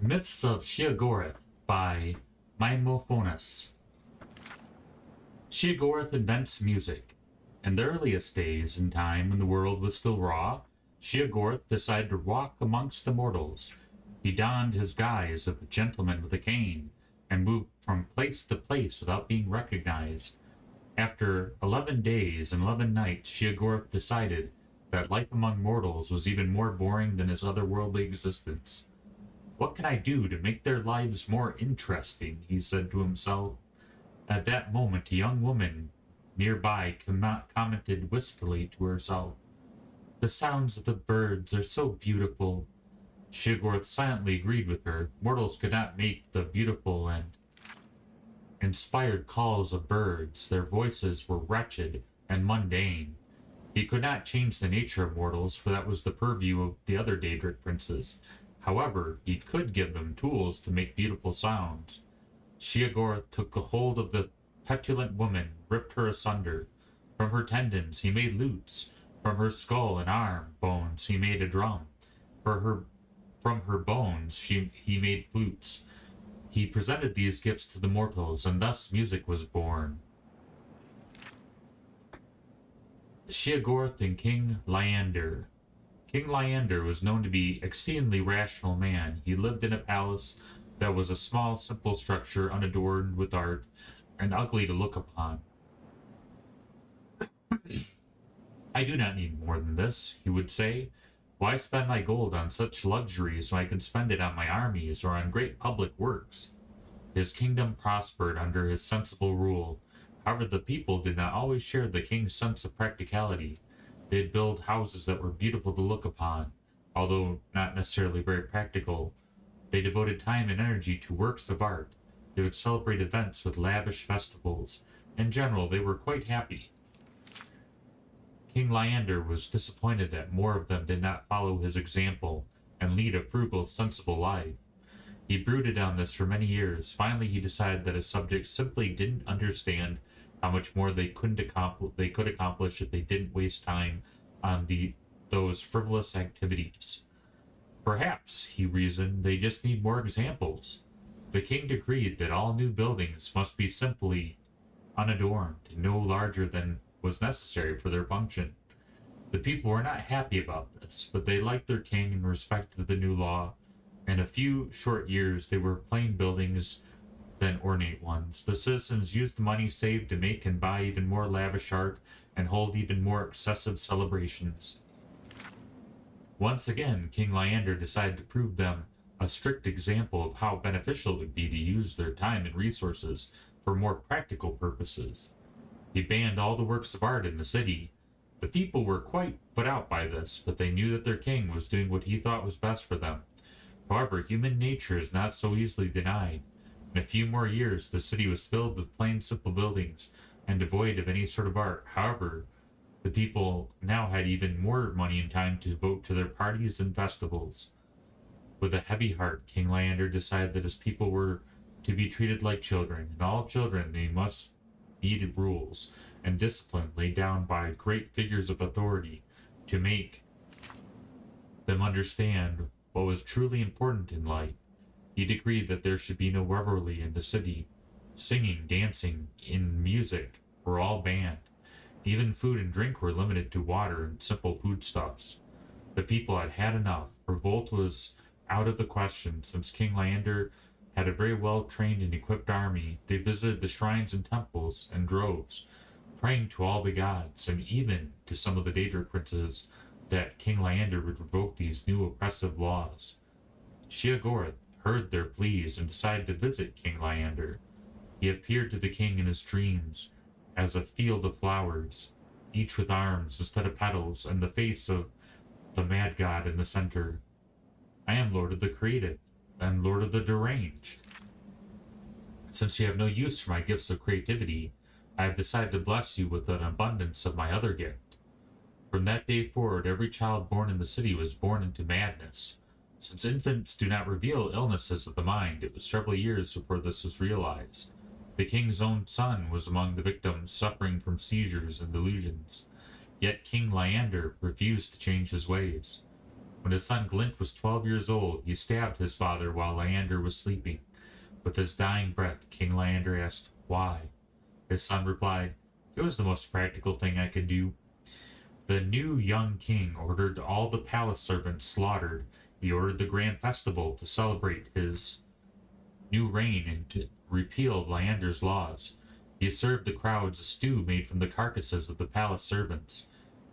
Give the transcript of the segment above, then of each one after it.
Myths of Sheogorath by Mimophonus. Sheogorath invents music. In the earliest days in time when the world was still raw, Sheogorath decided to walk amongst the mortals. He donned his guise of a gentleman with a cane and moved from place to place without being recognized. After 11 days and 11 nights, Sheogorath decided that life among mortals was even more boring than his otherworldly existence. What can I do to make their lives more interesting? He said to himself. At that moment, a young woman nearby commented wistfully to herself, "The sounds of the birds are so beautiful." Sheogorath silently agreed with her. Mortals could not make the beautiful and inspired calls of birds. Their voices were wretched and mundane. He could not change the nature of mortals, for that was the purview of the other Daedric princes. However, he could give them tools to make beautiful sounds. Sheogorath took a hold of the petulant woman, ripped her asunder. From her tendons he made lutes. From her skull and arm bones he made a drum. From her bones he made flutes. He presented these gifts to the mortals, and thus music was born. Sheogorath and King Lyander. King Lyander was known to be an exceedingly rational man. He lived in a palace that was a small, simple structure unadorned with art and ugly to look upon. "I do not need more than this," he would say. "Why spend my gold on such luxuries when I can spend it on my armies or on great public works?" His kingdom prospered under his sensible rule. However, the people did not always share the king's sense of practicality. They'd build houses that were beautiful to look upon, although not necessarily very practical. They devoted time and energy to works of art. They would celebrate events with lavish festivals. In general, they were quite happy. King Lyander was disappointed that more of them did not follow his example and lead a frugal, sensible life. He brooded on this for many years. Finally, he decided that his subjects simply didn't understand how much more they could accomplish if they didn't waste time on those frivolous activities. Perhaps, he reasoned, they just need more examples. The king decreed that all new buildings must be simply unadorned, no larger than was necessary for their function. The people were not happy about this, but they liked their king and respected the new law. In a few short years, they were plain buildings than ornate ones. The citizens used the money saved to make and buy even more lavish art and hold even more excessive celebrations. Once again, King Lyander decided to prove them a strict example of how beneficial it would be to use their time and resources for more practical purposes. He banned all the works of art in the city. The people were quite put out by this, but they knew that their king was doing what he thought was best for them. However, human nature is not so easily denied. In a few more years, the city was filled with plain, simple buildings and devoid of any sort of art. However, the people now had even more money and time to devote to their parties and festivals. With a heavy heart, King Lyander decided that his people were to be treated like children. In all children, they must need rules and discipline laid down by great figures of authority to make them understand what was truly important in life. He decreed that there should be no revelry in the city. Singing, dancing, and music were all banned. Even food and drink were limited to water and simple foodstuffs. The people had had enough. Revolt was out of the question. Since King Lyander had a very well-trained and equipped army, they visited the shrines and temples in droves, praying to all the gods, and even to some of the Daedric princes, that King Lyander would revoke these new oppressive laws. Sheogorath heard their pleas and decided to visit King Lyander. He appeared to the king in his dreams as a field of flowers, each with arms instead of petals, and the face of the mad god in the center. "I am Lord of the Creative and Lord of the Deranged. Since you have no use for my gifts of creativity, I have decided to bless you with an abundance of my other gift." From that day forward, every child born in the city was born into madness. Since infants do not reveal illnesses of the mind, it was several years before this was realized. The king's own son was among the victims, suffering from seizures and delusions. Yet King Lyander refused to change his ways. When his son Glint was 12 years old, he stabbed his father while Leander was sleeping. With his dying breath, King Leander asked, "Why?" His son replied, "It was the most practical thing I could do." The new young king ordered all the palace servants slaughtered. He ordered the grand festival to celebrate his new reign and to repeal Leander's laws. He served the crowds a stew made from the carcasses of the palace servants.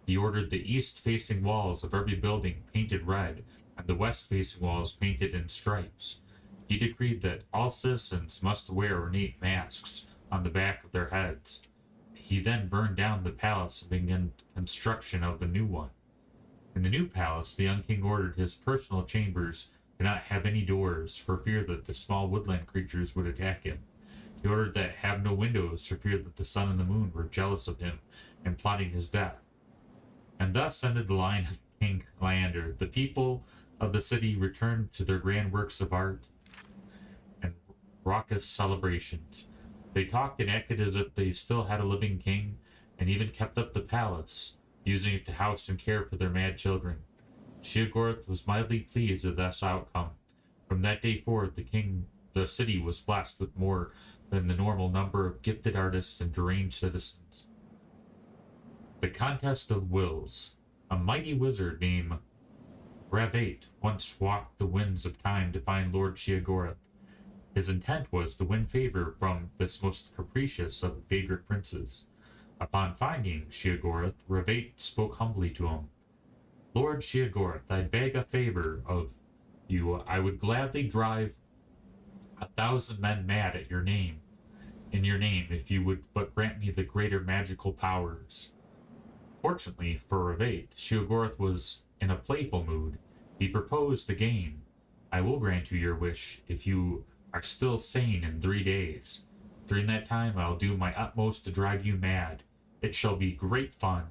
He ordered the east-facing walls of every building painted red and the west-facing walls painted in stripes. He decreed that all citizens must wear ornate masks on the back of their heads. He then burned down the palace and began construction of a new one. In the new palace, the young king ordered his personal chambers to not have any doors for fear that the small woodland creatures would attack him. He ordered that have no windows for fear that the sun and the moon were jealous of him and plotting his death. And thus ended the line of King Leander. The people of the city returned to their grand works of art and raucous celebrations. They talked and acted as if they still had a living king, and even kept up the palace, using it to house and care for their mad children. Sheogorath was mildly pleased with this outcome. From that day forward, the city was blessed with more than the normal number of gifted artists and deranged citizens. The Contest of Wills. A mighty wizard named Ravate once walked the winds of time to find Lord Sheogorath. His intent was to win favor from this most capricious of Daedric princes. Upon finding Sheogorath, Ravate spoke humbly to him. "Lord Sheogorath, I beg a favor of you. I would gladly drive 1,000 men mad in your name, if you would but grant me the greater magical powers." Fortunately for Ravate, Sheogorath was in a playful mood. He proposed the game. "I will grant you your wish if you are still sane in 3 days. During that time, I'll do my utmost to drive you mad. It shall be great fun."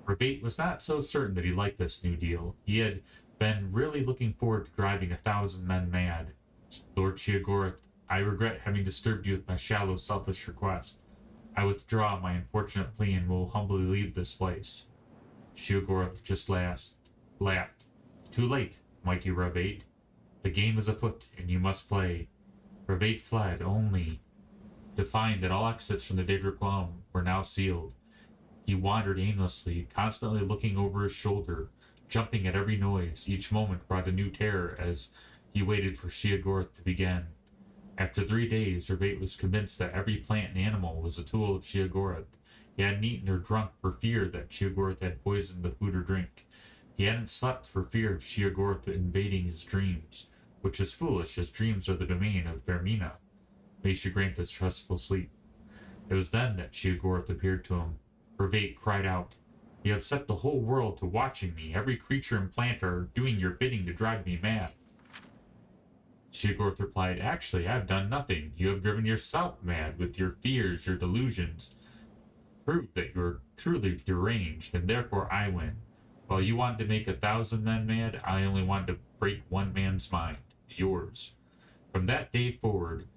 Ravate was not so certain that he liked this new deal. He had been really looking forward to driving 1,000 men mad. "Lord Sheogorath, I regret having disturbed you with my shallow, selfish request. I withdraw my unfortunate plea and will humbly leave this place." Sheogorath just laughed. "Too late, mighty Ravate. The game is afoot, and you must play." Ravate fled, only to find that all exits from the Daedric realm were now sealed. He wandered aimlessly, constantly looking over his shoulder, jumping at every noise. Each moment brought a new terror as he waited for Sheogorath to begin. After 3 days, Ravate was convinced that every plant and animal was a tool of Sheogorath. He hadn't eaten or drunk for fear that Sheogorath had poisoned the food or drink. He hadn't slept for fear of Sheogorath invading his dreams, which is foolish, as dreams are the domain of Vermina. May she grant us restful sleep. It was then that Sheogorath appeared to him. Ravate cried out, "You have set the whole world to watching me. Every creature and plant are doing your bidding to drive me mad." Sheogorath replied, "Actually, I have done nothing. You have driven yourself mad with your fears, your delusions. Prove that you are truly deranged, and therefore I win. While you want to make 1,000 men mad, I only want to break one man's mind, yours." From that day forward,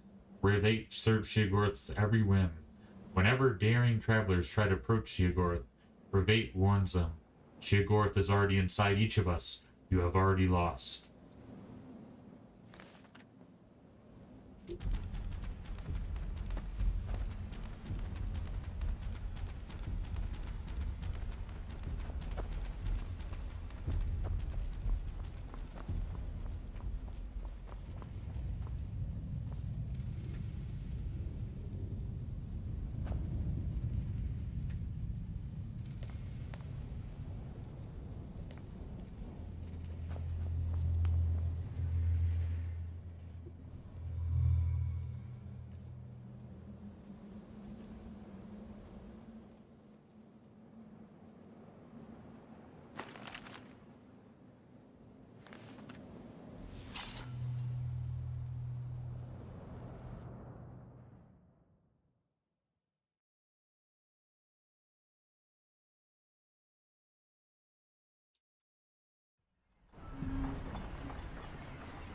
Ravate served Sheogorath's every whim. Whenever daring travelers try to approach Sheogorath, Ravate warns them, "Sheogorath is already inside each of us. You have already lost."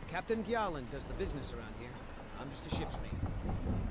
Captain Gjallan does the business around here. I'm just a ship's mate.